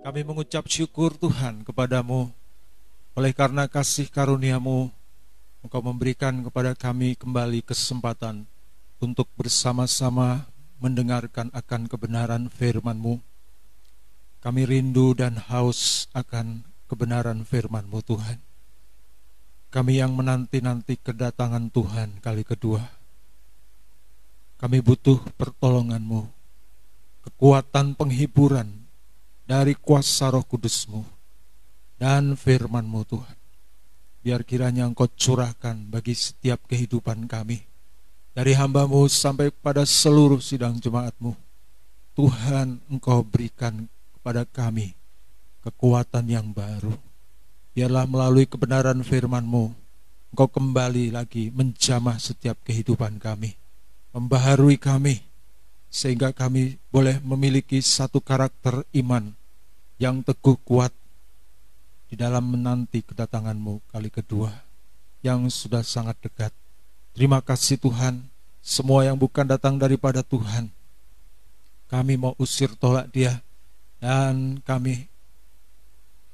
Kami mengucap syukur Tuhan kepadamu, oleh karena kasih karunia-Mu, Engkau memberikan kepada kami kembali kesempatan untuk bersama-sama mendengarkan akan kebenaran firman-Mu. Kami rindu dan haus akan kebenaran firman-Mu Tuhan. Kami yang menanti-nanti kedatangan Tuhan kali kedua. Kami butuh pertolongan-Mu, kekuatan penghiburan dari kuasa Roh Kudus-Mu dan firman-Mu Tuhan. Biar kiranya Engkau curahkan bagi setiap kehidupan kami, dari hamba-Mu sampai pada seluruh sidang jemaat-Mu. Tuhan, Engkau berikan kepada kami kekuatan yang baru. Biarlah melalui kebenaran firman-Mu, Engkau kembali lagi menjamah setiap kehidupan kami, membaharui kami, sehingga kami boleh memiliki satu karakter iman yang teguh kuat di dalam menanti kedatangan-Mu kali kedua yang sudah sangat dekat. Terima kasih Tuhan, semua yang bukan datang daripada Tuhan, kami mau usir tolak dia, dan kami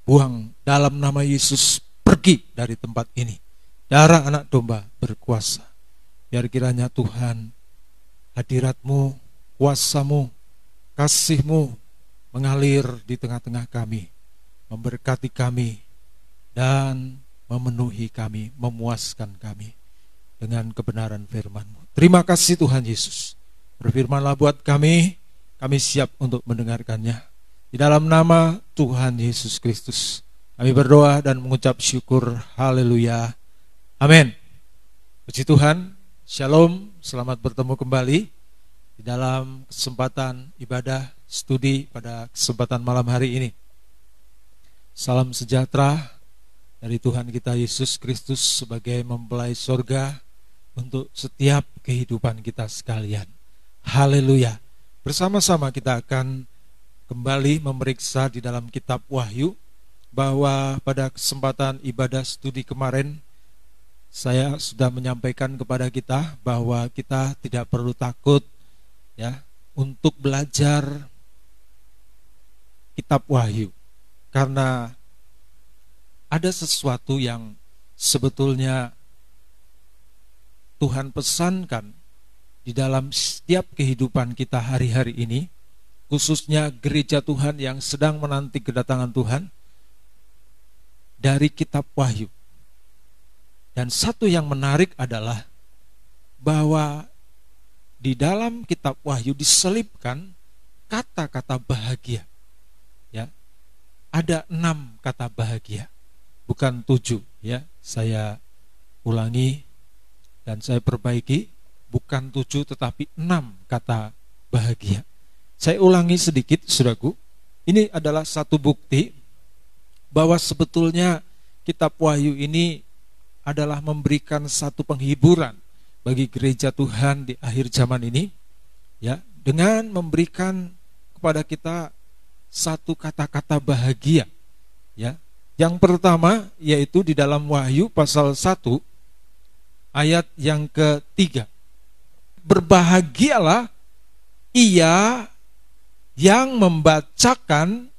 buang dalam nama Yesus, pergi dari tempat ini. Darah anak domba berkuasa. Biar kiranya Tuhan, hadirat-Mu, kuasa-Mu, kasih-Mu mengalir di tengah-tengah kami, memberkati kami, dan memenuhi kami, memuaskan kami dengan kebenaran firman-Mu. Terima kasih Tuhan Yesus. Berfirmanlah buat kami siap untuk mendengarkannya. Di dalam nama Tuhan Yesus Kristus, kami berdoa dan mengucap syukur. Haleluya. Amin. Puji Tuhan. Shalom. Selamat bertemu kembali di dalam kesempatan ibadah studi pada kesempatan malam hari ini. Salam sejahtera dari Tuhan kita Yesus Kristus sebagai mempelai sorga untuk setiap kehidupan kita sekalian. Haleluya. Bersama-sama kita akan kembali memeriksa di dalam kitab Wahyu, bahwa pada kesempatan ibadah studi kemarin saya sudah menyampaikan kepada kita bahwa kita tidak perlu takut ya untuk belajar kitab Wahyu, karena ada sesuatu yang sebetulnya Tuhan pesankan di dalam setiap kehidupan kita hari-hari ini, khususnya gereja Tuhan yang sedang menanti kedatangan Tuhan, dari kitab Wahyu. Dan satu yang menarik adalah bahwa di dalam kitab Wahyu diselipkan kata-kata bahagia. Ya, ada 6 kata bahagia, bukan 7. Ya, saya ulangi dan saya perbaiki, bukan 7 tetapi 6 kata bahagia. Saya ulangi sedikit, saudaraku. Ini adalah satu bukti bahwa sebetulnya kitab Wahyu ini adalah memberikan satu penghiburan bagi gereja Tuhan di akhir zaman ini, ya, dengan memberikan kepada kita satu kata-kata bahagia, ya. Yang pertama yaitu di dalam Wahyu pasal 1 ayat yang ke-3. Berbahagialah ia yang membacakan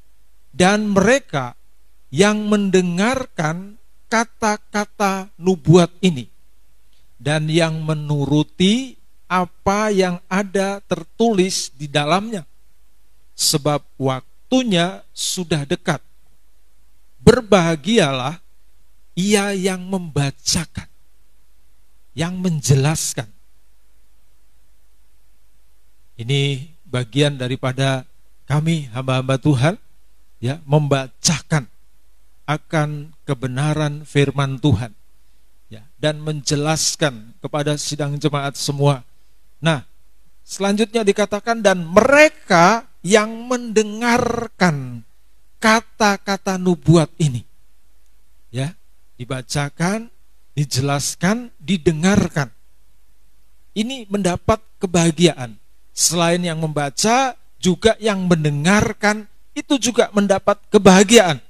dan mereka yang mendengarkan kata-kata nubuat ini dan yang menuruti apa yang ada tertulis di dalamnya, sebab waktunya sudah dekat. Berbahagialah ia yang membacakan, yang menjelaskan. Ini bagian daripada kami hamba-hamba Tuhan, ya, membacakan akan kebenaran firman Tuhan, ya, dan menjelaskan kepada sidang jemaat semua. Nah, selanjutnya dikatakan dan mereka yang mendengarkan kata-kata nubuat ini, ya, dibacakan, dijelaskan, didengarkan. Ini mendapat kebahagiaan. Selain yang membaca, juga yang mendengarkan itu juga mendapat kebahagiaan.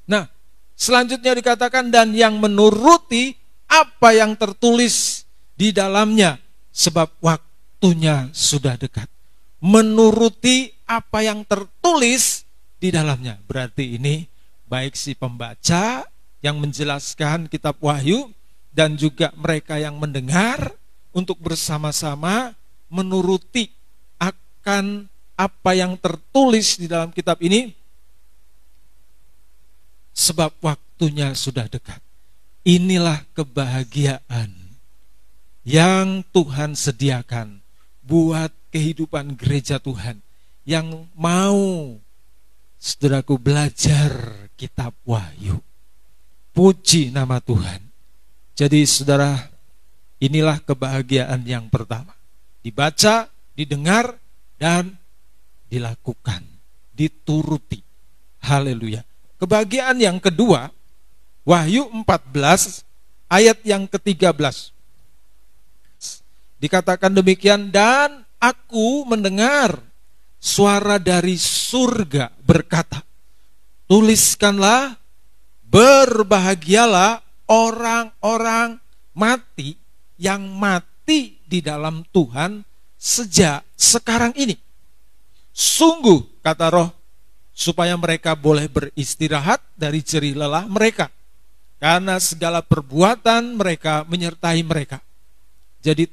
Nah, selanjutnya dikatakan dan yang menuruti apa yang tertulis di dalamnya, sebab waktunya sudah dekat. Menuruti apa yang tertulis di dalamnya. Berarti ini baik si pembaca yang menjelaskan kitab Wahyu dan juga mereka yang mendengar untuk bersama-sama menuruti akan apa yang tertulis di dalam kitab ini, sebab waktunya sudah dekat. Inilah kebahagiaan yang Tuhan sediakan buat kehidupan gereja Tuhan yang mau, saudaraku, belajar kitab Wahyu. Puji nama Tuhan. Jadi saudara, inilah kebahagiaan yang pertama. Dibaca, didengar, dan dilakukan, dituruti. Haleluya. Kebahagiaan yang kedua, Wahyu 14 ayat yang ke-13. Dikatakan demikian, dan aku mendengar suara dari surga berkata, tuliskanlah, berbahagialah orang-orang mati yang mati di dalam Tuhan sejak sekarang ini. Sungguh, kata Roh, supaya mereka boleh beristirahat dari jerih lelah mereka, karena segala perbuatan mereka menyertai mereka. Jadi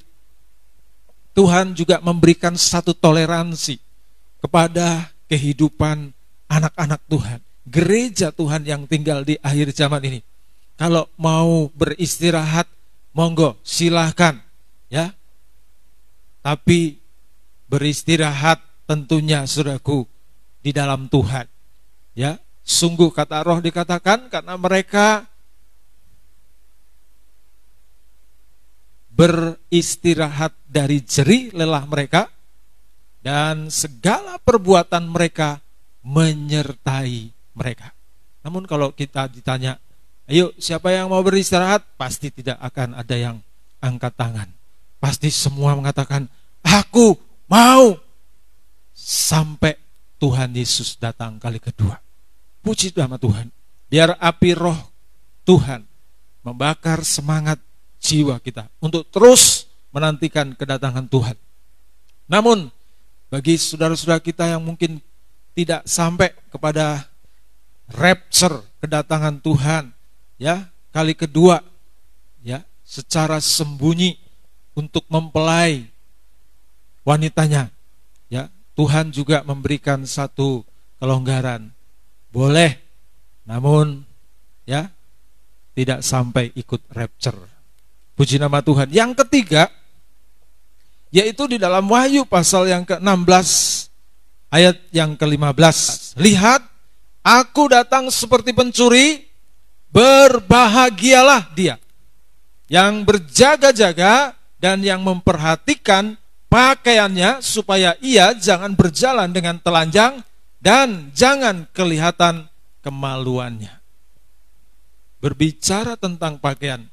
Tuhan juga memberikan satu toleransi kepada kehidupan anak-anak Tuhan, gereja Tuhan yang tinggal di akhir zaman ini. Kalau mau beristirahat, monggo, silahkan, ya. Tapi beristirahat tentunya, saudaraku, di dalam Tuhan, ya. Sungguh, kata Roh, dikatakan karena mereka beristirahat dari jerih lelah mereka, dan segala perbuatan mereka menyertai mereka. Namun kalau kita ditanya, ayo siapa yang mau beristirahat? Pasti tidak akan ada yang angkat tangan. Pasti semua mengatakan, aku mau, sampai Tuhan Yesus datang kali kedua. Puji nama Tuhan. Biar api Roh Tuhan membakar semangat jiwa kita untuk terus menantikan kedatangan Tuhan. Namun bagi saudara-saudara kita yang mungkin tidak sampai kepada rapture, kedatangan Tuhan, ya, kali kedua, ya, secara sembunyi untuk mempelai wanitanya, ya, Tuhan juga memberikan satu kelonggaran. Boleh, namun ya, tidak sampai ikut rapture. Puji nama Tuhan. Yang ketiga, yaitu di dalam Wahyu pasal yang ke-16 ayat yang ke-15. Lihat, aku datang seperti pencuri, berbahagialah dia yang berjaga-jaga dan yang memperhatikan pakaiannya, supaya ia jangan berjalan dengan telanjang dan jangan kelihatan kemaluannya. Berbicara tentang pakaian,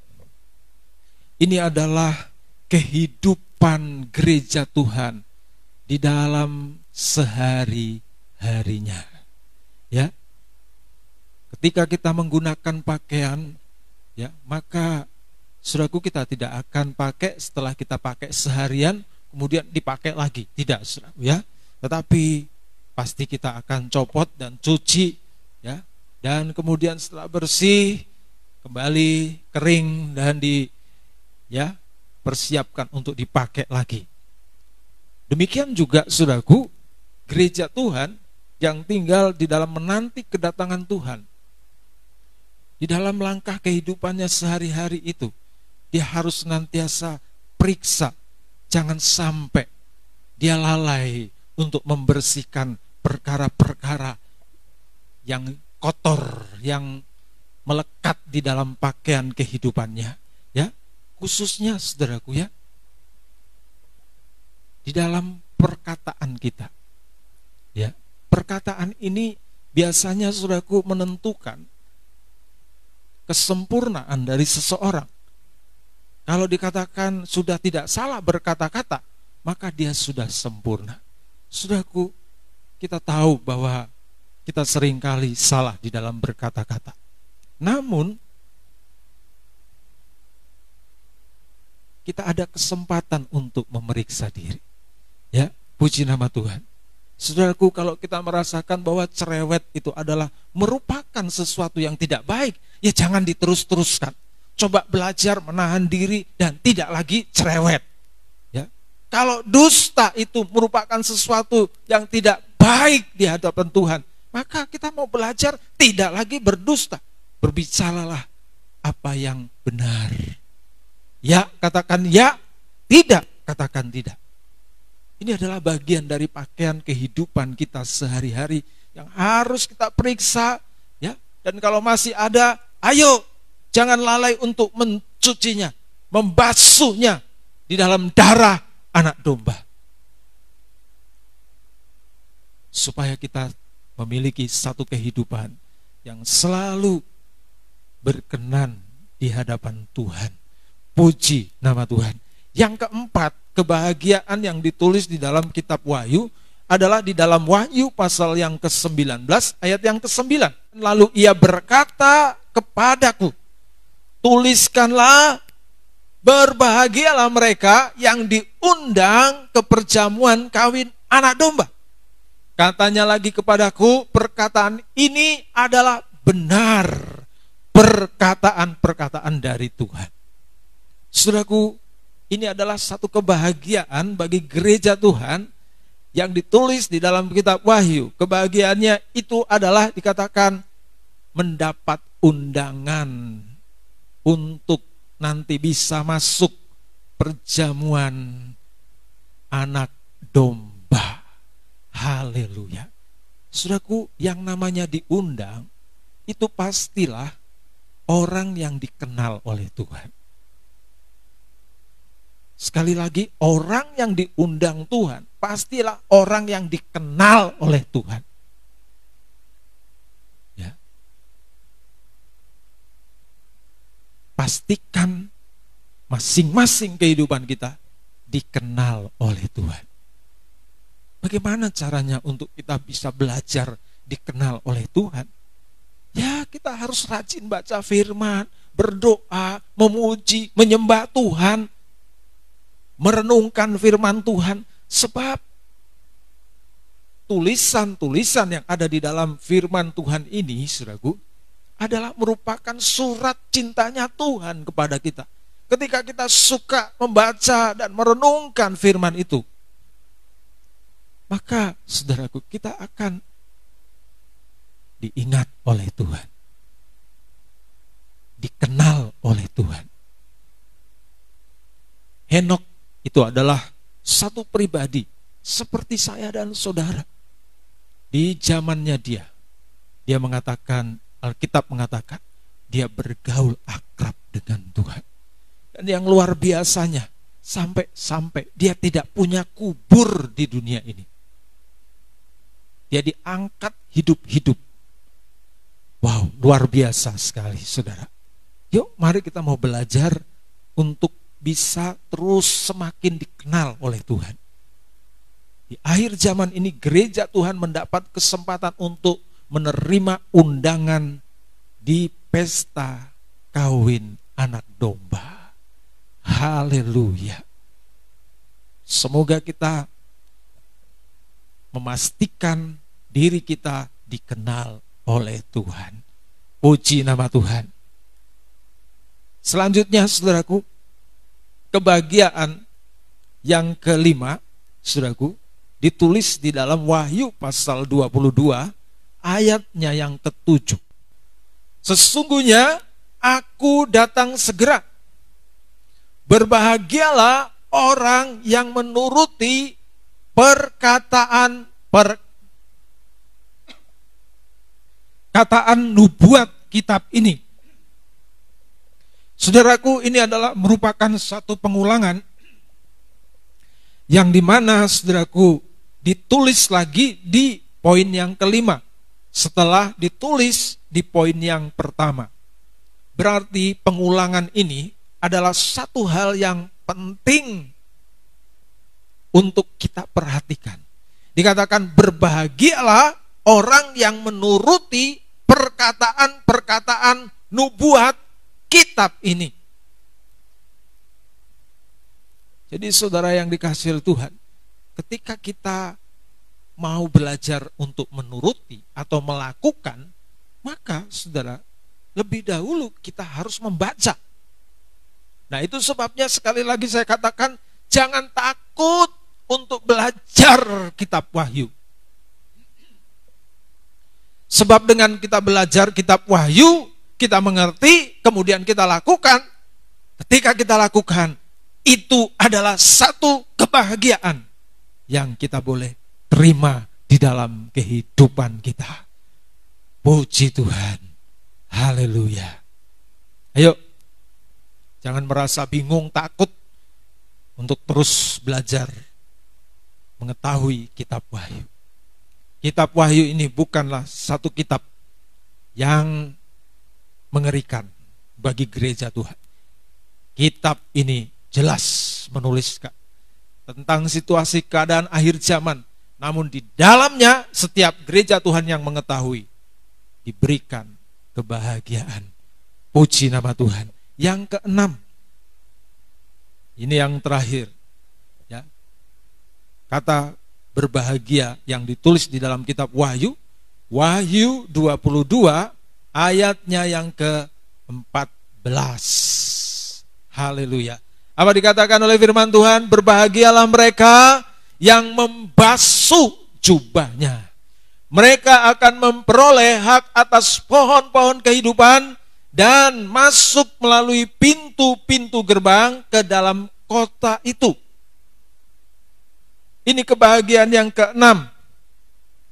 ini adalah kehidupan gereja Tuhan di dalam sehari-harinya. Ya. Ketika kita menggunakan pakaian, ya, maka saudaraku, kita tidak akan pakai setelah kita pakai seharian kemudian dipakai lagi, tidak, saudaraku, ya. Tetapi pasti kita akan copot dan cuci, ya. Dan kemudian setelah bersih kembali kering dan persiapkan untuk dipakai lagi. Demikian juga, saudaraku, gereja Tuhan yang tinggal di dalam menanti kedatangan Tuhan. Di dalam langkah kehidupannya sehari-hari itu, dia harus senantiasa periksa, jangan sampai dia lalai untuk membersihkan perkara-perkara yang kotor, yang melekat di dalam pakaian kehidupannya, ya. Khususnya, saudaraku, ya, di dalam perkataan kita, ya. Perkataan ini biasanya, saudaraku, menentukan kesempurnaan dari seseorang. Kalau dikatakan sudah tidak salah berkata-kata, maka dia sudah sempurna. Saudaraku, kita tahu bahwa kita seringkali salah di dalam berkata-kata. Namun kita ada kesempatan untuk memeriksa diri. Ya, puji nama Tuhan. Saudaraku, kalau kita merasakan bahwa cerewet itu adalah merupakan sesuatu yang tidak baik, ya jangan diterus-teruskan. Coba belajar menahan diri dan tidak lagi cerewet. Ya. Kalau dusta itu merupakan sesuatu yang tidak baik di hadapan Tuhan, maka kita mau belajar tidak lagi berdusta. Berbicaralah apa yang benar. Ya, katakan ya, tidak, katakan tidak. Ini adalah bagian dari pakaian kehidupan kita sehari-hari yang harus kita periksa, ya. Dan kalau masih ada, ayo jangan lalai untuk mencucinya, membasuhnya di dalam darah anak domba. Supaya kita memiliki satu kehidupan yang selalu berkenan di hadapan Tuhan. Puji nama Tuhan. Yang keempat, kebahagiaan yang ditulis di dalam kitab Wahyu adalah di dalam Wahyu pasal yang ke-19 ayat yang ke-9. Lalu ia berkata kepadaku, tuliskanlah, berbahagialah mereka yang diundang ke perjamuan kawin anak domba. Katanya lagi kepadaku, perkataan ini adalah benar, perkataan-perkataan dari Tuhan. Saudaraku, ini adalah satu kebahagiaan bagi gereja Tuhan yang ditulis di dalam kitab Wahyu. Kebahagiaannya itu adalah dikatakan mendapat undangan untuk nanti bisa masuk perjamuan anak domba. Haleluya. Saudaraku, yang namanya diundang itu pastilah orang yang dikenal oleh Tuhan. Sekali lagi, orang yang diundang Tuhan pastilah orang yang dikenal oleh Tuhan. Ya. Pastikan masing-masing kehidupan kita dikenal oleh Tuhan. Bagaimana caranya untuk kita bisa belajar dikenal oleh Tuhan? Ya, kita harus rajin baca firman, berdoa, memuji, menyembah Tuhan, merenungkan firman Tuhan, sebab tulisan-tulisan yang ada di dalam firman Tuhan ini, saudaraku, adalah merupakan surat cintanya Tuhan kepada kita. Ketika kita suka membaca dan merenungkan firman itu, maka saudaraku, kita akan diingat oleh Tuhan, dikenal oleh Tuhan. Henok itu adalah satu pribadi seperti saya dan saudara. Di zamannya dia mengatakan, Alkitab mengatakan, dia bergaul akrab dengan Tuhan. Dan yang luar biasanya, sampai dia tidak punya kubur di dunia ini. Dia diangkat hidup-hidup. Wow, luar biasa sekali, saudara. Yuk, mari kita mau belajar untuk bisa terus semakin dikenal oleh Tuhan. Di akhir zaman ini gereja Tuhan mendapat kesempatan untuk menerima undangan di pesta kawin anak domba. Haleluya. Semoga kita memastikan diri kita dikenal oleh Tuhan. Puji nama Tuhan. Selanjutnya, saudaraku, kebahagiaan yang kelima, saudaraku, ditulis di dalam Wahyu pasal 22 ayatnya yang ke-7. Sesungguhnya aku datang segera. Berbahagialah orang yang menuruti perkataan nubuat kitab ini. Saudaraku, ini adalah merupakan satu pengulangan yang dimana, saudaraku, ditulis lagi di poin yang kelima setelah ditulis di poin yang pertama. Berarti pengulangan ini adalah satu hal yang penting untuk kita perhatikan. Dikatakan berbahagialah orang yang menuruti perkataan-perkataan nubuat kitab ini. Jadi saudara yang dikasihi Tuhan, ketika kita mau belajar untuk menuruti atau melakukan, maka saudara, lebih dahulu kita harus membaca. Nah, itu sebabnya sekali lagi saya katakan, jangan takut untuk belajar kitab Wahyu. Sebab dengan kita belajar kitab Wahyu, kita mengerti, kemudian kita lakukan. Ketika kita lakukan, itu adalah satu kebahagiaan yang kita boleh terima di dalam kehidupan kita. Puji Tuhan. Haleluya. Ayo, jangan merasa bingung, takut untuk terus belajar mengetahui kitab Wahyu. Kitab Wahyu ini bukanlah satu kitab yang mengerikan bagi gereja Tuhan. Kitab ini jelas menuliskan tentang situasi keadaan akhir zaman. Namun di dalamnya setiap gereja Tuhan yang mengetahui diberikan kebahagiaan. Puji nama Tuhan. Yang keenam, ini yang terakhir, ya. Kata berbahagia yang ditulis di dalam kitab Wahyu, Wahyu 22 ayatnya yang ke-14. Haleluya. Apa dikatakan oleh firman Tuhan? Berbahagialah mereka yang membasuh jubahnya. Mereka akan memperoleh hak atas pohon-pohon kehidupan dan masuk melalui pintu-pintu gerbang ke dalam kota itu. Ini kebahagiaan yang keenam,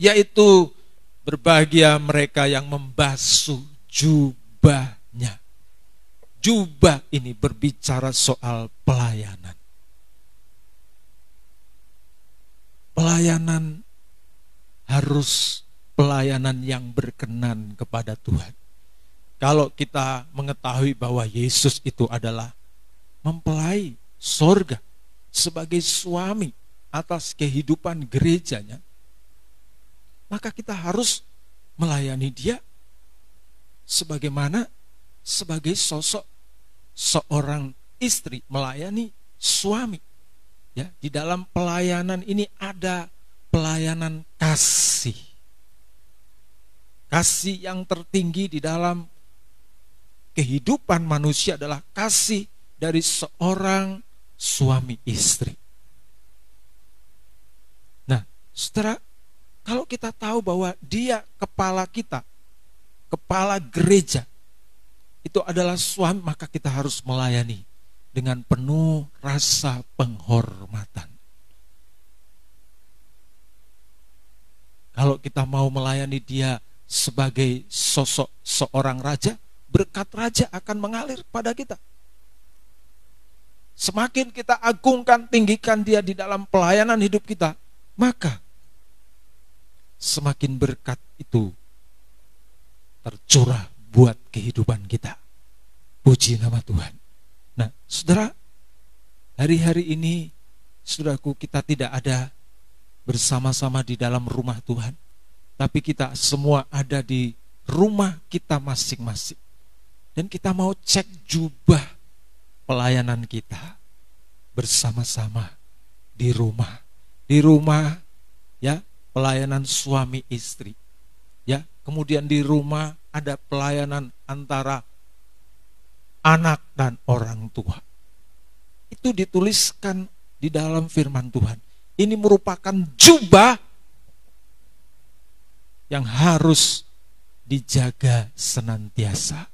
yaitu berbahagia mereka yang membasuh jubahnya. Jubah ini berbicara soal pelayanan. Pelayanan harus pelayanan yang berkenan kepada Tuhan. Kalau kita mengetahui bahwa Yesus itu adalah mempelai sorga sebagai suami atas kehidupan gerejanya, maka kita harus melayani dia sebagaimana sebagai sosok seorang istri melayani suami. Ya, di dalam pelayanan ini ada pelayanan kasih. Kasih yang tertinggi di dalam kehidupan manusia adalah kasih dari seorang suami istri. Nah, saudara, kalau kita tahu bahwa dia kepala kita, kepala gereja, itu adalah suami, maka kita harus melayani dengan penuh rasa penghormatan. Kalau kita mau melayani dia sebagai sosok seorang raja, berkat raja akan mengalir pada kita. Semakin kita agungkan, tinggikan dia di dalam pelayanan hidup kita, maka semakin berkat itu tercurah buat kehidupan kita. Puji nama Tuhan. Nah, saudara, hari-hari ini, saudaraku, kita tidak ada bersama-sama di dalam rumah Tuhan, tapi kita semua ada di rumah kita masing-masing. Dan kita mau cek jubah pelayanan kita bersama-sama di rumah. Di rumah, ya, pelayanan suami istri. Ya, kemudian di rumah ada pelayanan antara anak dan orang tua. Itu dituliskan di dalam firman Tuhan. Ini merupakan jubah yang harus dijaga senantiasa.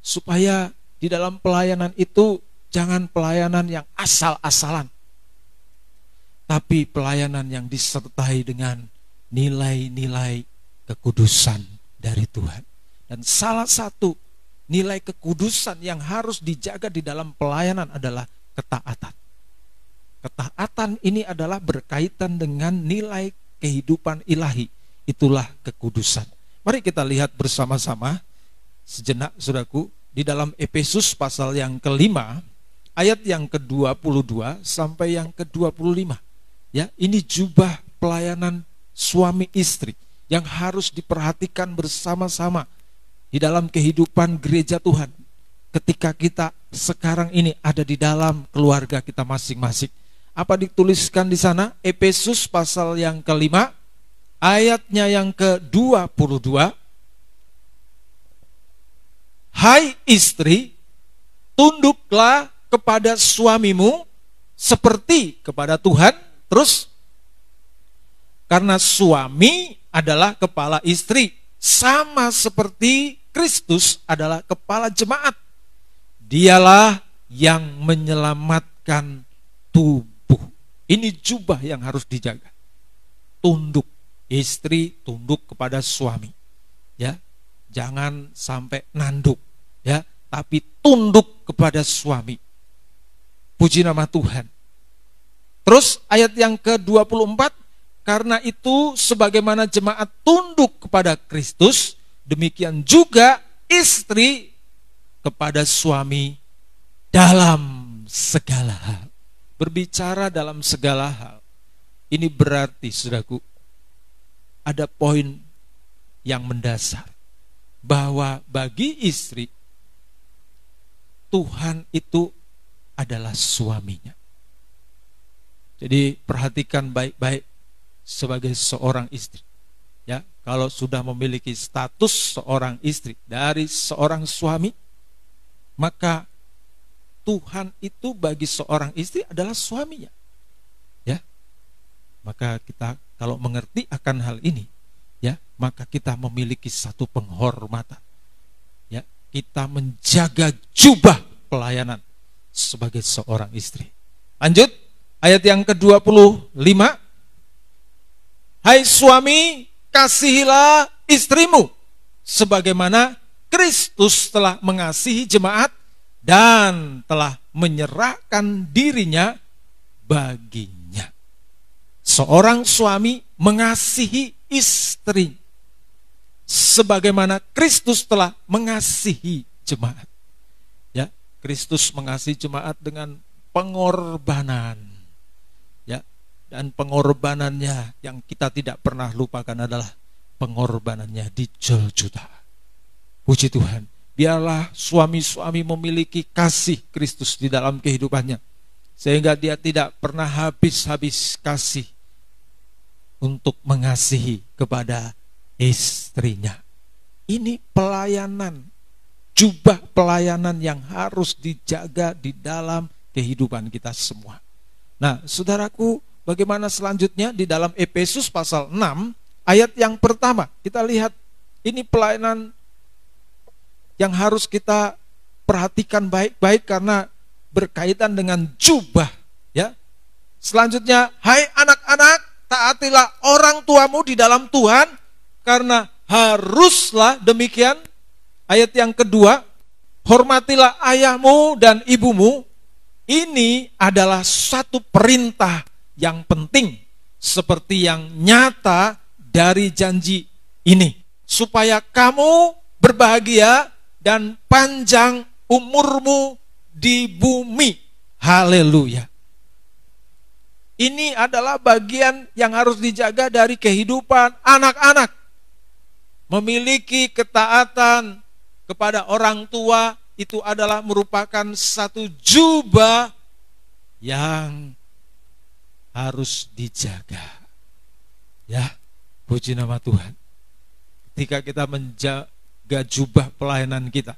Supaya di dalam pelayanan itu jangan pelayanan yang asal-asalan, tapi pelayanan yang disertai dengan nilai-nilai kekudusan dari Tuhan. Dan salah satu nilai kekudusan yang harus dijaga di dalam pelayanan adalah ketaatan. Ketaatan ini adalah berkaitan dengan nilai kehidupan ilahi. Itulah kekudusan. Mari kita lihat bersama-sama sejenak, saudaraku, di dalam Efesus pasal yang kelima, ayat yang ke-22 sampai yang ke-25. Ya, ini jubah pelayanan suami istri yang harus diperhatikan bersama-sama di dalam kehidupan gereja Tuhan. ketika kita sekarang ini ada di dalam keluarga kita masing-masing. Apa dituliskan di sana? Efesus pasal yang kelima, ayatnya yang ke-22. Hai istri, tunduklah kepada suamimu seperti kepada Tuhan. Terus, karena suami adalah kepala istri, sama seperti Kristus adalah kepala jemaat. Dialah yang menyelamatkan tubuh. Ini jubah yang harus dijaga. Tunduk, istri tunduk kepada suami. Ya, jangan sampai nanduk, ya, tapi tunduk kepada suami. Puji nama Tuhan. Terus ayat yang ke-24, karena itu sebagaimana jemaat tunduk kepada Kristus, demikian juga istri kepada suami dalam segala hal. Berbicara dalam segala hal, ini berarti, saudaraku, ada poin yang mendasar, bahwa bagi istri, Tuhan itu adalah suaminya. Jadi perhatikan baik-baik sebagai seorang istri. Ya, kalau sudah memiliki status seorang istri dari seorang suami, maka Tuhan itu bagi seorang istri adalah suaminya. Ya. Maka kita kalau mengerti akan hal ini, ya, maka kita memiliki satu penghormatan. Ya, kita menjaga jubah pelayanan sebagai seorang istri. Lanjut, ayat yang ke-25. Hai suami, kasihilah istrimu sebagaimana Kristus telah mengasihi jemaat dan telah menyerahkan dirinya baginya. Seorang suami mengasihi istri sebagaimana Kristus telah mengasihi jemaat. Ya, Kristus mengasihi jemaat dengan pengorbanan. Dan pengorbanannya yang kita tidak pernah lupakan adalah pengorbanannya di Golgota. Puji Tuhan, biarlah suami-suami memiliki kasih Kristus di dalam kehidupannya, sehingga dia tidak pernah habis-habis kasih untuk mengasihi kepada istrinya. Ini pelayanan, jubah pelayanan yang harus dijaga di dalam kehidupan kita semua. Nah, saudaraku, bagaimana selanjutnya di dalam Efesus pasal 6 ayat yang pertama? Kita lihat ini pelayanan yang harus kita perhatikan baik-baik karena berkaitan dengan jubah, ya. Selanjutnya, hai anak-anak, taatilah orang tuamu di dalam Tuhan karena haruslah demikian. Ayat yang kedua, hormatilah ayahmu dan ibumu. Ini adalah satu perintah yang penting, seperti yang nyata dari janji ini, supaya kamu berbahagia dan panjang umurmu di bumi. Haleluya. Ini adalah bagian yang harus dijaga dari kehidupan anak-anak. Memiliki ketaatan kepada orang tua itu adalah merupakan satu jubah yang harus dijaga. Ya, puji nama Tuhan. Ketika kita menjaga jubah pelayanan kita,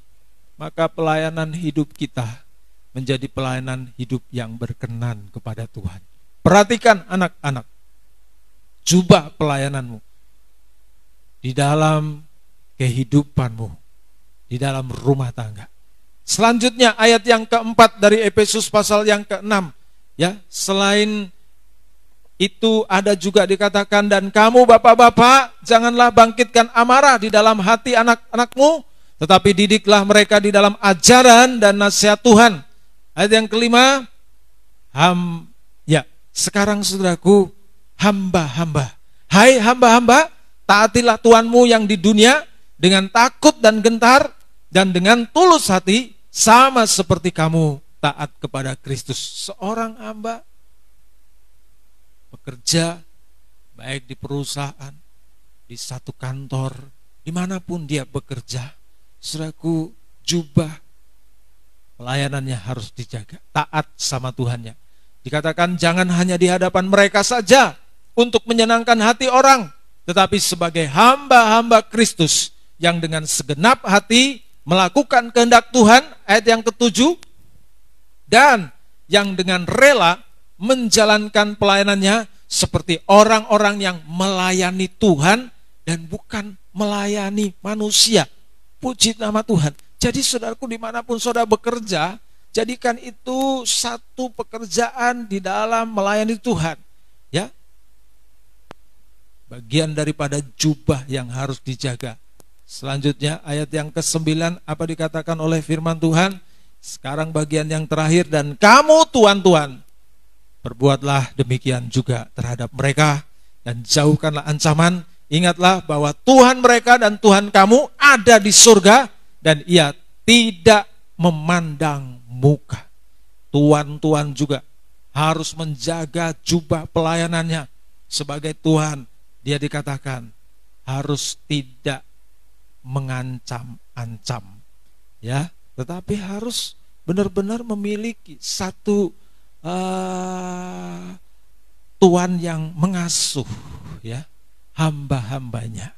maka pelayanan hidup kita menjadi pelayanan hidup yang berkenan kepada Tuhan. Perhatikan anak-anak, jubah pelayananmu di dalam kehidupanmu, di dalam rumah tangga. Selanjutnya ayat yang keempat dari Efesus pasal yang ke-6. Ya, selain itu ada juga dikatakan, dan kamu bapak-bapak janganlah bangkitkan amarah di dalam hati anak-anakmu, tetapi didiklah mereka di dalam ajaran dan nasihat Tuhan. Ayat yang kelima, sekarang saudaraku, hamba-hamba. Hai hamba-hamba, taatilah Tuhanmu yang di dunia dengan takut dan gentar dan dengan tulus hati, sama seperti kamu taat kepada Kristus. Seorang hamba bekerja baik di perusahaan, di satu kantor, dimanapun dia bekerja, saudaraku, jubah Pelayanannya harus dijaga, taat sama Tuhannya. Dikatakan jangan hanya di hadapan mereka saja untuk menyenangkan hati orang, tetapi sebagai hamba-hamba Kristus yang dengan segenap hati melakukan kehendak Tuhan, ayat yang ke-7, dan yang dengan rela menjalankan pelayanannya seperti orang-orang yang melayani Tuhan dan bukan melayani manusia. Puji nama Tuhan. Jadi saudaraku, dimanapun saudara bekerja, jadikan itu satu pekerjaan di dalam melayani Tuhan. Ya, bagian daripada jubah yang harus dijaga. Selanjutnya ayat yang ke-9, apa dikatakan oleh firman Tuhan? Sekarang bagian yang terakhir, dan kamu tuan-tuan, berbuatlah demikian juga terhadap mereka, dan jauhkanlah ancaman. Ingatlah bahwa Tuhan mereka dan Tuhan kamu ada di surga, dan ia tidak memandang muka. Tuan-tuan juga harus menjaga jubah pelayanannya sebagai Tuhan. Dia dikatakan harus tidak mengancam-ancam, ya, tetapi harus benar-benar memiliki satu Tuhan yang mengasuh, ya, hamba-hambanya,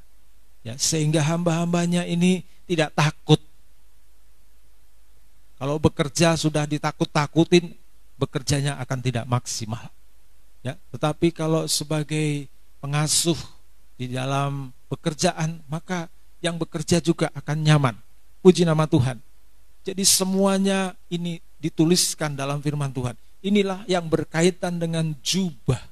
ya, sehingga hamba-hambanya ini tidak takut. Kalau bekerja sudah ditakut-takutin, bekerjanya akan tidak maksimal, ya. Tetapi kalau sebagai pengasuh di dalam pekerjaan, maka yang bekerja juga akan nyaman. Puji nama Tuhan. Jadi semuanya ini dituliskan dalam firman Tuhan. Inilah yang berkaitan dengan jubah.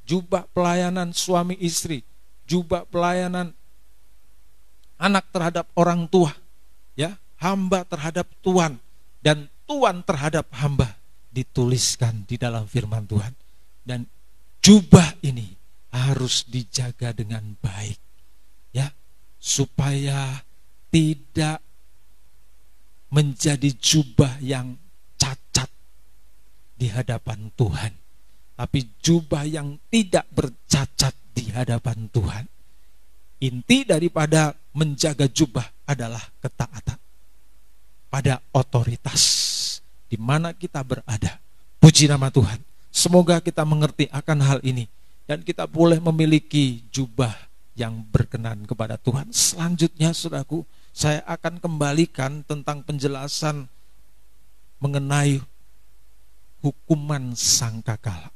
Jubah pelayanan suami istri, jubah pelayanan anak terhadap orang tua, ya, hamba terhadap Tuhan, dan Tuhan terhadap hamba dituliskan di dalam firman Tuhan. Dan jubah ini harus dijaga dengan baik, ya, supaya tidak menjadi jubah yang cacat di hadapan Tuhan, tapi jubah yang tidak bercacat di hadapan Tuhan. Inti daripada menjaga jubah adalah ketaatan pada otoritas di mana kita berada. Puji nama Tuhan. Semoga kita mengerti akan hal ini dan kita boleh memiliki jubah yang berkenan kepada Tuhan. Selanjutnya, saudaraku, saya akan kembalikan tentang penjelasan mengenai hukuman sangkakala.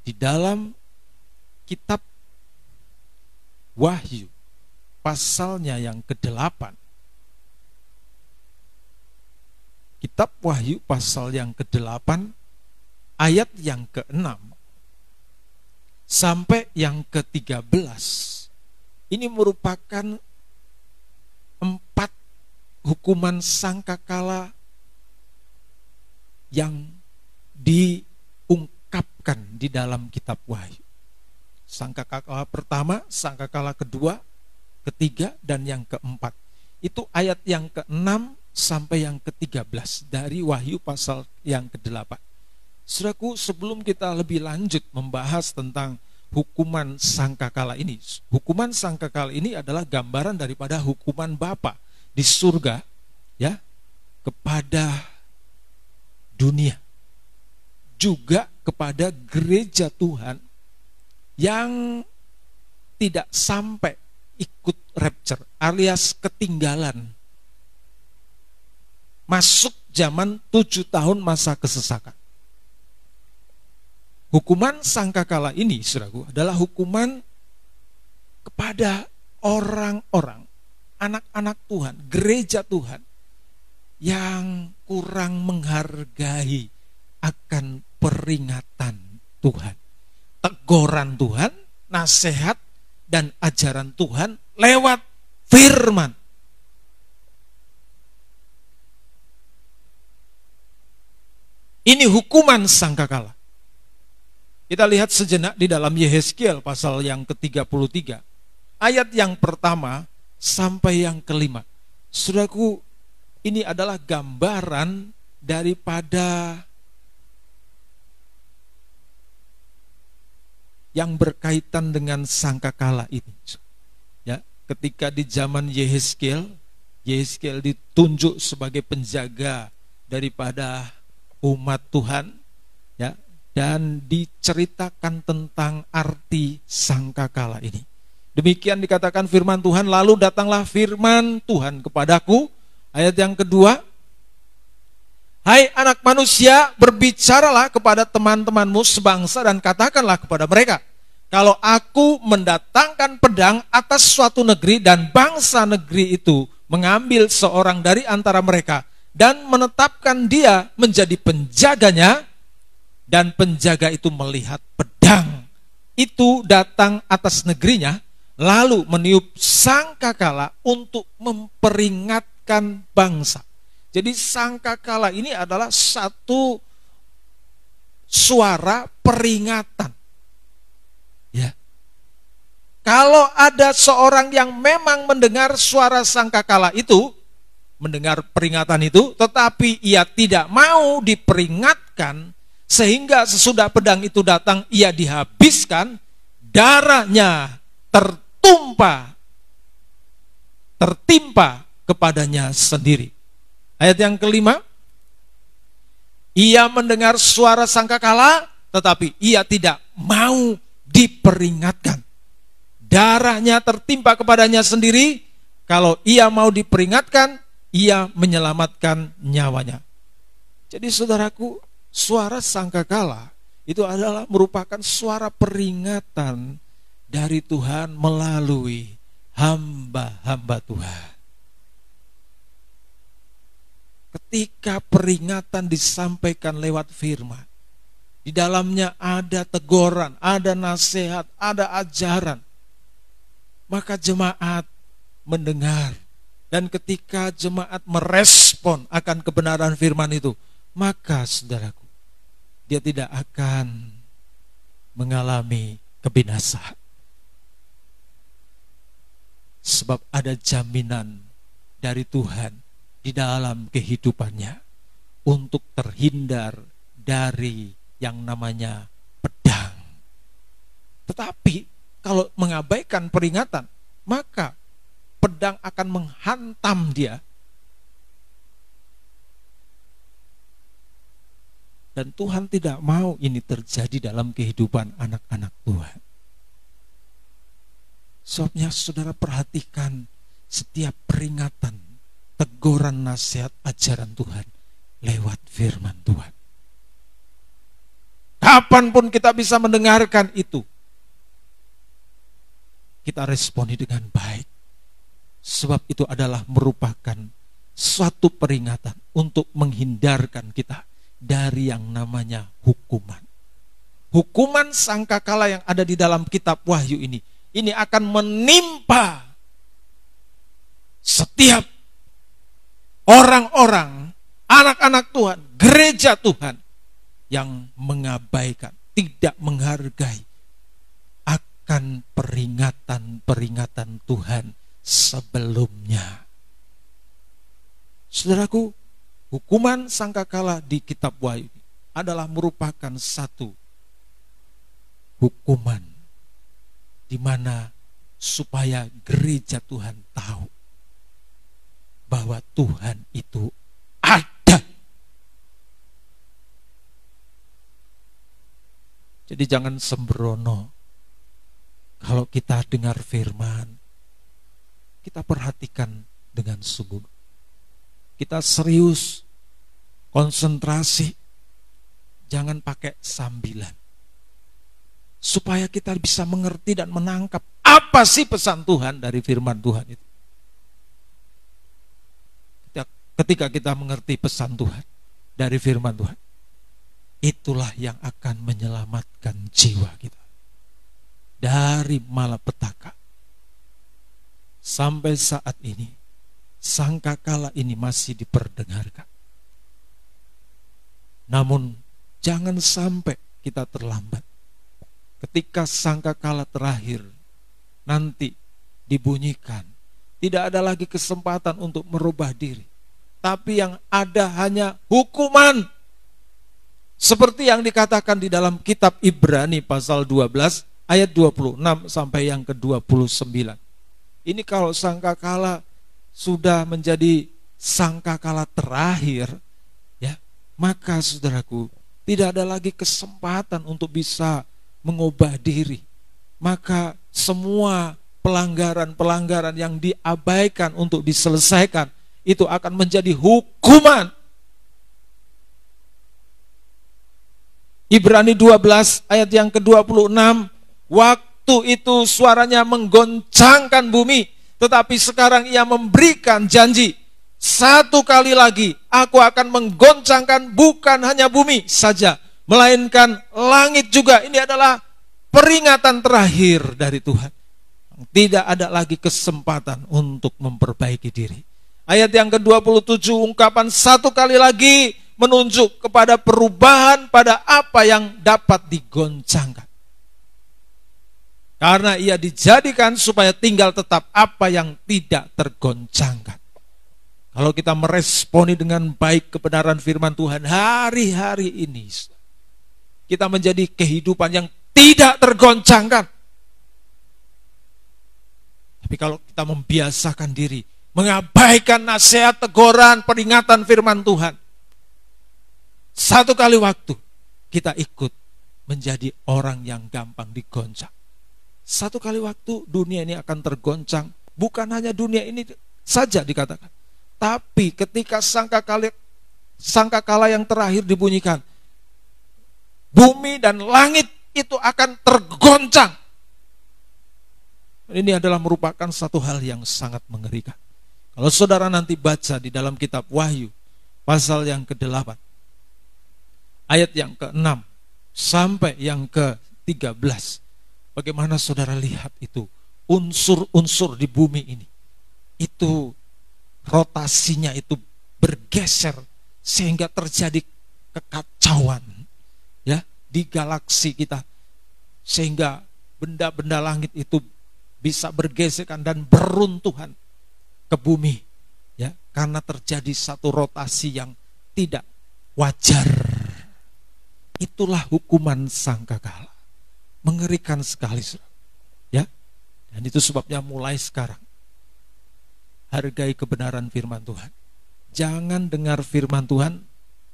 Di dalam kitab Wahyu pasalnya yang ke-8, kitab Wahyu pasal yang ke-8 ayat yang ke-6 sampai yang ke-13, ini merupakan 4 hukuman sangkakala yang diungkapkan di dalam kitab Wahyu. Sangkakala pertama, sangkakala kedua, ketiga, dan yang keempat. Itu ayat yang ke-6 sampai yang ke-13 dari Wahyu pasal yang ke-8. Saudaraku, sebelum kita lebih lanjut membahas tentang hukuman sangkakala ini, hukuman sangkakala ini adalah gambaran daripada hukuman Bapa di surga, ya, kepada dunia, juga kepada gereja Tuhan yang tidak sampai ikut rapture alias ketinggalan masuk zaman 7 tahun masa kesesakan. Hukuman sangkakala ini, saudaraku, adalah hukuman kepada orang-orang, anak-anak Tuhan, gereja Tuhan yang kurang menghargai akan peringatan Tuhan, teguran Tuhan, nasihat dan ajaran Tuhan lewat firman. Ini hukuman sangkakala. Kita lihat sejenak di dalam Yehezkiel pasal yang ke-33, ayat yang pertama sampai yang kelima. Saudaraku, ini adalah gambaran daripada yang berkaitan dengan sangkakala ini. Ya, ketika di zaman Yehezkiel, Yeskel ditunjuk sebagai penjaga daripada umat Tuhan, ya, dan diceritakan tentang arti sangkakala ini. Demikian dikatakan firman Tuhan, lalu datanglah firman Tuhan kepadaku, ayat yang kedua, hai anak manusia, berbicaralah kepada teman-temanmu sebangsa dan katakanlah kepada mereka, kalau aku mendatangkan pedang atas suatu negeri dan bangsa negeri itu mengambil seorang dari antara mereka dan menetapkan dia menjadi penjaganya, dan penjaga itu melihat pedang itu datang atas negerinya, lalu meniup sangkakala untuk memperingatkan bangsa. Jadi sangkakala ini adalah satu suara peringatan. Ya. Kalau ada seorang yang memang mendengar suara sangkakala itu, mendengar peringatan itu, tetapi ia tidak mau diperingatkan, sehingga sesudah pedang itu datang ia dihabiskan, darahnya tertimpa kepadanya sendiri. Ayat yang kelima, ia mendengar suara sangkakala, tetapi ia tidak mau diperingatkan. Darahnya tertimpa kepadanya sendiri. Kalau ia mau diperingatkan, ia menyelamatkan nyawanya. Jadi saudaraku, suara sangkakala itu adalah merupakan suara peringatan dari Tuhan melalui hamba-hamba Tuhan. Ketika peringatan disampaikan lewat firman, di dalamnya ada teguran, ada nasihat, ada ajaran, maka jemaat mendengar. Dan ketika jemaat merespon akan kebenaran firman itu, maka saudaraku, dia tidak akan mengalami kebinasaan. Sebab ada jaminan dari Tuhan di dalam kehidupannya untuk terhindar dari yang namanya pedang. Tetapi kalau mengabaikan peringatan, maka pedang akan menghantam dia. Dan Tuhan tidak mau ini terjadi dalam kehidupan anak-anak Tuhan. Sebabnya saudara perhatikan setiap peringatan, teguran, nasihat, ajaran Tuhan lewat firman Tuhan. Kapanpun kita bisa mendengarkan itu, kita responi dengan baik. Sebab itu adalah merupakan suatu peringatan untuk menghindarkan kita dari yang namanya hukuman. Hukuman sangkakala yang ada di dalam kitab Wahyu ini akan menimpa setiap orang-orang, anak-anak Tuhan, gereja Tuhan yang mengabaikan, tidak menghargai akan peringatan-peringatan Tuhan sebelumnya. Saudaraku, hukuman sangkakala di kitab Wahyu adalah merupakan satu hukuman di mana supaya gereja Tuhan tahu bahwa Tuhan itu ada. Jadi jangan sembrono. Kalau kita dengar firman, kita perhatikan dengan sungguh. Kita serius, konsentrasi, jangan pakai sambilan. Supaya kita bisa mengerti dan menangkap apa sih pesan Tuhan dari firman Tuhan itu. Ketika kita mengerti pesan Tuhan dari firman Tuhan, itulah yang akan menyelamatkan jiwa kita dari malapetaka. Sampai saat ini, sangkakala ini masih diperdengarkan. Namun jangan sampai kita terlambat. Ketika sangkakala terakhir nanti dibunyikan, tidak ada lagi kesempatan untuk merubah diri, tapi yang ada hanya hukuman. Seperti yang dikatakan di dalam kitab Ibrani pasal 12 ayat 26 sampai yang ke-29. Ini kalau sangkakala sudah menjadi sangkakala terakhir, ya, maka saudaraku, tidak ada lagi kesempatan untuk bisa mengubah diri. Maka semua pelanggaran-pelanggaran yang diabaikan untuk diselesaikan itu akan menjadi hukuman. Ibrani 12 ayat yang ke-26, waktu itu suaranya menggoncangkan bumi, tetapi sekarang ia memberikan janji, satu kali lagi aku akan menggoncangkan bukan hanya bumi saja, melainkan langit juga. Ini adalah peringatan terakhir dari Tuhan. Tidak ada lagi kesempatan untuk memperbaiki diri. Ayat yang ke-27, ungkapan satu kali lagi menunjuk kepada perubahan pada apa yang dapat digoncangkan. Karena ia dijadikan supaya tinggal tetap apa yang tidak tergoncangkan. Kalau kita meresponi dengan baik kebenaran firman Tuhan hari-hari ini, kita menjadi kehidupan yang tidak tergoncangkan. Tapi kalau kita membiasakan diri, mengabaikan nasihat, teguran, peringatan firman Tuhan, satu kali waktu kita ikut menjadi orang yang gampang digoncang. Satu kali waktu dunia ini akan tergoncang. Bukan hanya dunia ini saja dikatakan, tapi ketika sangkakala yang terakhir dibunyikan, bumi dan langit itu akan tergoncang. Ini adalah merupakan satu hal yang sangat mengerikan. Kalau saudara nanti baca di dalam kitab Wahyu, pasal yang ke-8, ayat yang ke-6 sampai yang ke-13, bagaimana saudara lihat itu unsur-unsur di bumi ini, itu rotasinya itu bergeser sehingga terjadi kekacauan, ya, di galaksi kita, sehingga benda-benda langit itu bisa bergesekan dan beruntuhan ke bumi, ya, karena terjadi satu rotasi yang tidak wajar. Itulah hukuman sangkakala. Mengerikan sekali, ya. Dan itu sebabnya mulai sekarang hargai kebenaran firman Tuhan. Jangan dengar firman Tuhan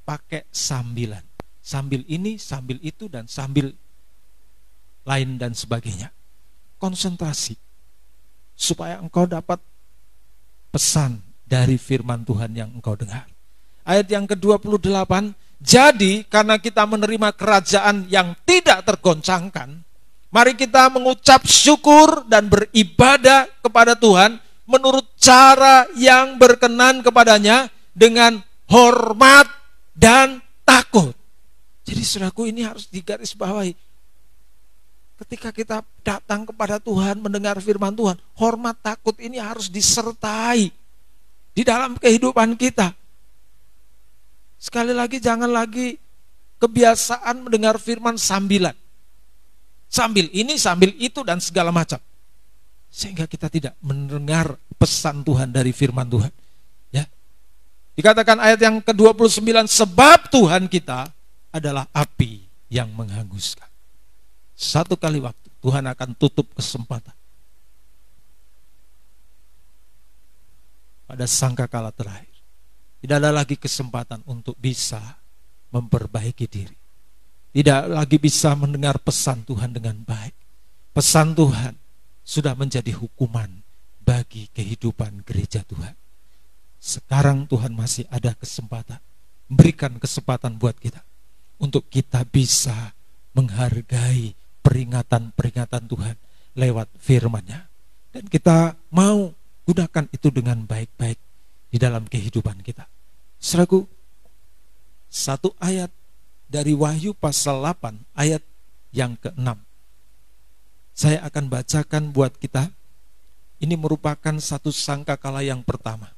pakai sambilan. Sambil ini, sambil itu, dan sambil lain dan sebagainya. Konsentrasi supaya engkau dapat pesan dari firman Tuhan yang engkau dengar. Ayat yang ke-28, jadi karena kita menerima kerajaan yang tidak tergoncangkan, mari kita mengucap syukur dan beribadah kepada Tuhan menurut cara yang berkenan kepadanya dengan hormat dan takut. Jadi saudaraku, ini harus digarisbawahi. Ketika kita datang kepada Tuhan, mendengar firman Tuhan, hormat takut ini harus disertai di dalam kehidupan kita. Sekali lagi, jangan lagi kebiasaan mendengar firman sambilan. Sambil ini, sambil itu, dan segala macam. Sehingga kita tidak mendengar pesan Tuhan dari firman Tuhan. Ya. Dikatakan ayat yang ke-29, sebab Tuhan kita adalah api yang menghanguskan. Satu kali waktu Tuhan akan tutup kesempatan pada sangkakala terakhir. Tidak ada lagi kesempatan untuk bisa memperbaiki diri. Tidak lagi bisa mendengar pesan Tuhan dengan baik. Pesan Tuhan sudah menjadi hukuman bagi kehidupan gereja Tuhan. Sekarang Tuhan masih ada kesempatan, memberikan kesempatan buat kita untuk kita bisa menghargai peringatan-peringatan Tuhan lewat firman-Nya. Dan kita mau gunakan itu dengan baik-baik di dalam kehidupan kita. Saudaraku, satu ayat dari Wahyu pasal 8 ayat yang ke-6 saya akan bacakan buat kita. Ini merupakan satu sangkakala yang pertama,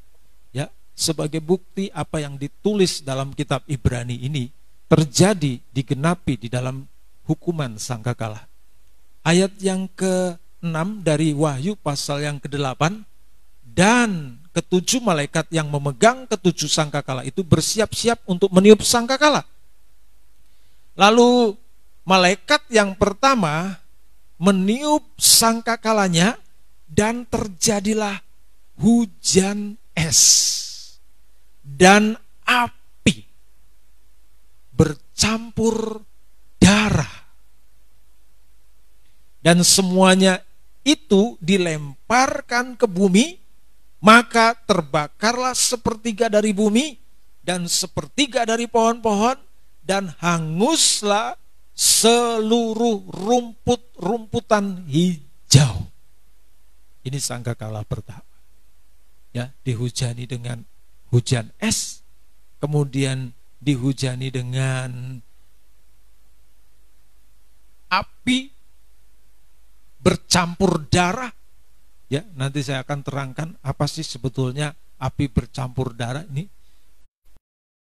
ya, sebagai bukti apa yang ditulis dalam kitab Ibrani ini terjadi, digenapi di dalam hukuman sangkakala. Ayat yang ke-6 dari Wahyu pasal yang ke-8, dan ketujuh malaikat yang memegang ketujuh sangkakala itu bersiap-siap untuk meniup sangkakala. Lalu malaikat yang pertama meniup sangkakalanya, dan terjadilah hujan es dan api bercampur darah. Dan semuanya itu dilemparkan ke bumi, maka terbakarlah sepertiga dari bumi dan sepertiga dari pohon-pohon, dan hanguslah seluruh rumput-rumputan hijau. Ini sangkakala pertama. Ya, dihujani dengan hujan es, kemudian dihujani dengan api bercampur darah. Ya, nanti saya akan terangkan apa sih sebetulnya api bercampur darah ini.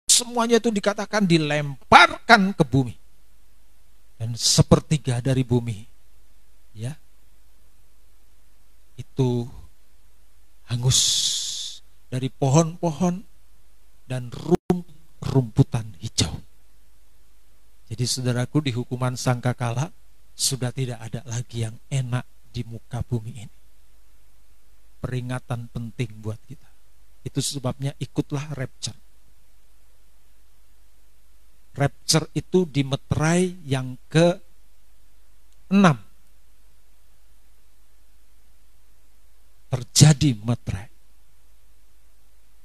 Semuanya itu dikatakan dilemparkan ke bumi. Dan sepertiga dari bumi, ya, itu hangus dari pohon-pohon dan rumputan hijau. Jadi saudaraku, di hukuman sangkakala sudah tidak ada lagi yang enak di muka bumi ini. Peringatan penting buat kita. Itu sebabnya ikutlah rapture. Rapture itu di meterai yang ke-6. Terjadi meterai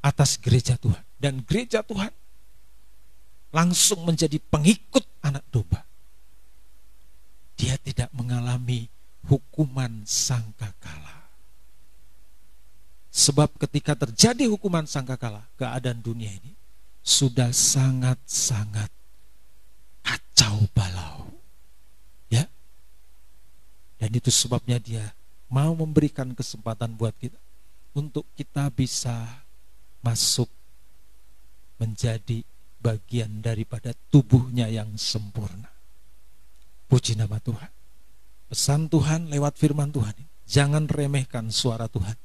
atas gereja Tuhan. Dan gereja Tuhan langsung menjadi pengikut anak domba. Dia tidak mengalami hukuman sangkakala. Sebab ketika terjadi hukuman sangkakala, keadaan dunia ini sudah sangat-sangat kacau balau. Ya. Dan itu sebabnya dia mau memberikan kesempatan buat kita untuk kita bisa masuk menjadi bagian daripada tubuhnya yang sempurna. Puji nama Tuhan. Pesan Tuhan lewat firman Tuhan. Jangan remehkan suara Tuhan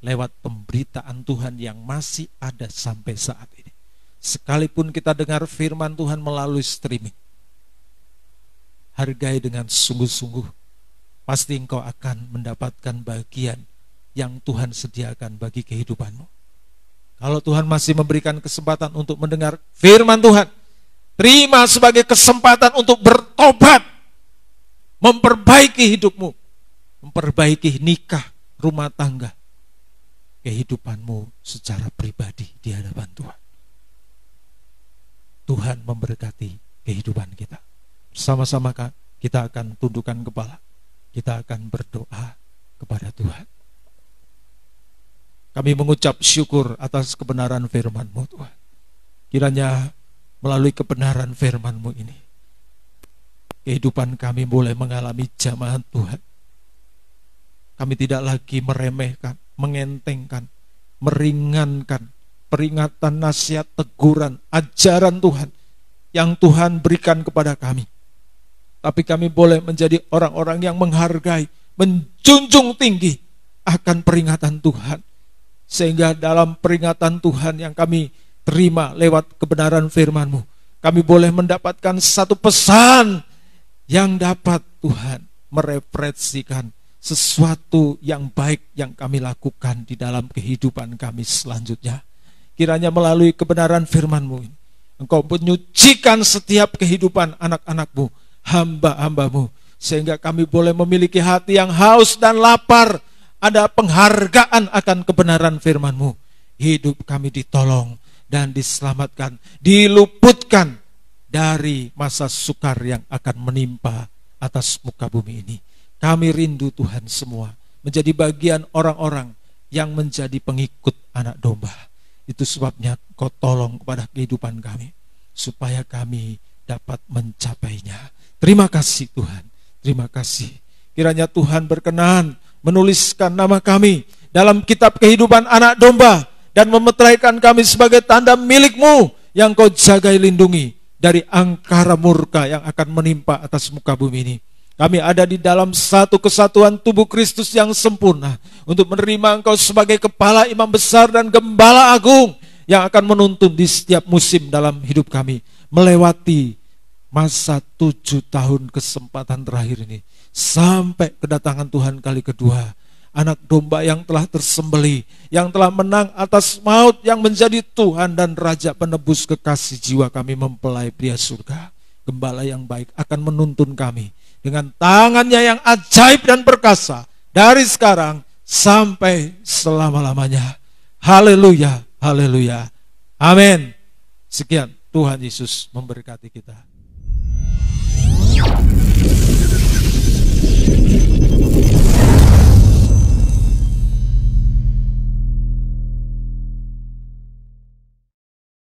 lewat pemberitaan Tuhan yang masih ada sampai saat ini. Sekalipun kita dengar firman Tuhan melalui streaming, hargai dengan sungguh-sungguh. Pasti engkau akan mendapatkan bagian yang Tuhan sediakan bagi kehidupanmu. Kalau Tuhan masih memberikan kesempatan untuk mendengar firman Tuhan, terima sebagai kesempatan untuk bertobat, memperbaiki hidupmu, memperbaiki nikah, rumah tangga, kehidupanmu secara pribadi di hadapan Tuhan. Tuhan memberkati kehidupan kita. Sama-sama kita akan tundukkan kepala. Kita akan berdoa kepada Tuhan. Kami mengucap syukur atas kebenaran firman-Mu, Tuhan. Kiranya melalui kebenaran firman-Mu ini, kehidupan kami boleh mengalami jamahan Tuhan. Kami tidak lagi meremehkan, mengentengkan, meringankan peringatan, nasihat, teguran, ajaran Tuhan yang Tuhan berikan kepada kami. Tapi kami boleh menjadi orang-orang yang menghargai, menjunjung tinggi akan peringatan Tuhan. Sehingga dalam peringatan Tuhan yang kami terima lewat kebenaran firman-Mu, kami boleh mendapatkan satu pesan yang dapat Tuhan merefleksikan sesuatu yang baik yang kami lakukan di dalam kehidupan kami selanjutnya. Kiranya melalui kebenaran firman-Mu ini, Engkau menyucikan setiap kehidupan anak-anak-Mu, hamba-hamba-Mu, sehingga kami boleh memiliki hati yang haus dan lapar. Ada penghargaan akan kebenaran firman-Mu. Hidup kami ditolong dan diselamatkan, diluputkan dari masa sukar yang akan menimpa atas muka bumi ini. Kami rindu Tuhan semua menjadi bagian orang-orang yang menjadi pengikut anak domba. Itu sebabnya Kau tolong kepada kehidupan kami, supaya kami dapat mencapainya. Terima kasih Tuhan, terima kasih. Kiranya Tuhan berkenan menuliskan nama kami dalam kitab kehidupan anak domba, dan memeteraikan kami sebagai tanda milik-Mu yang Kau jagai lindungi dari angkara murka yang akan menimpa atas muka bumi ini. Kami ada di dalam satu kesatuan tubuh Kristus yang sempurna untuk menerima Engkau sebagai kepala, imam besar, dan gembala agung yang akan menuntun di setiap musim dalam hidup kami, melewati masa 7 tahun kesempatan terakhir ini sampai kedatangan Tuhan kali kedua. anak domba yang telah tersembelih, yang telah menang atas maut, yang menjadi Tuhan dan Raja penebus kekasih jiwa kami mempelai pria surga. Gembala yang baik akan menuntun kami dengan tangannya yang ajaib dan perkasa dari sekarang sampai selama-lamanya. Haleluya, haleluya. Amin. Sekian, Tuhan Yesus memberkati kita.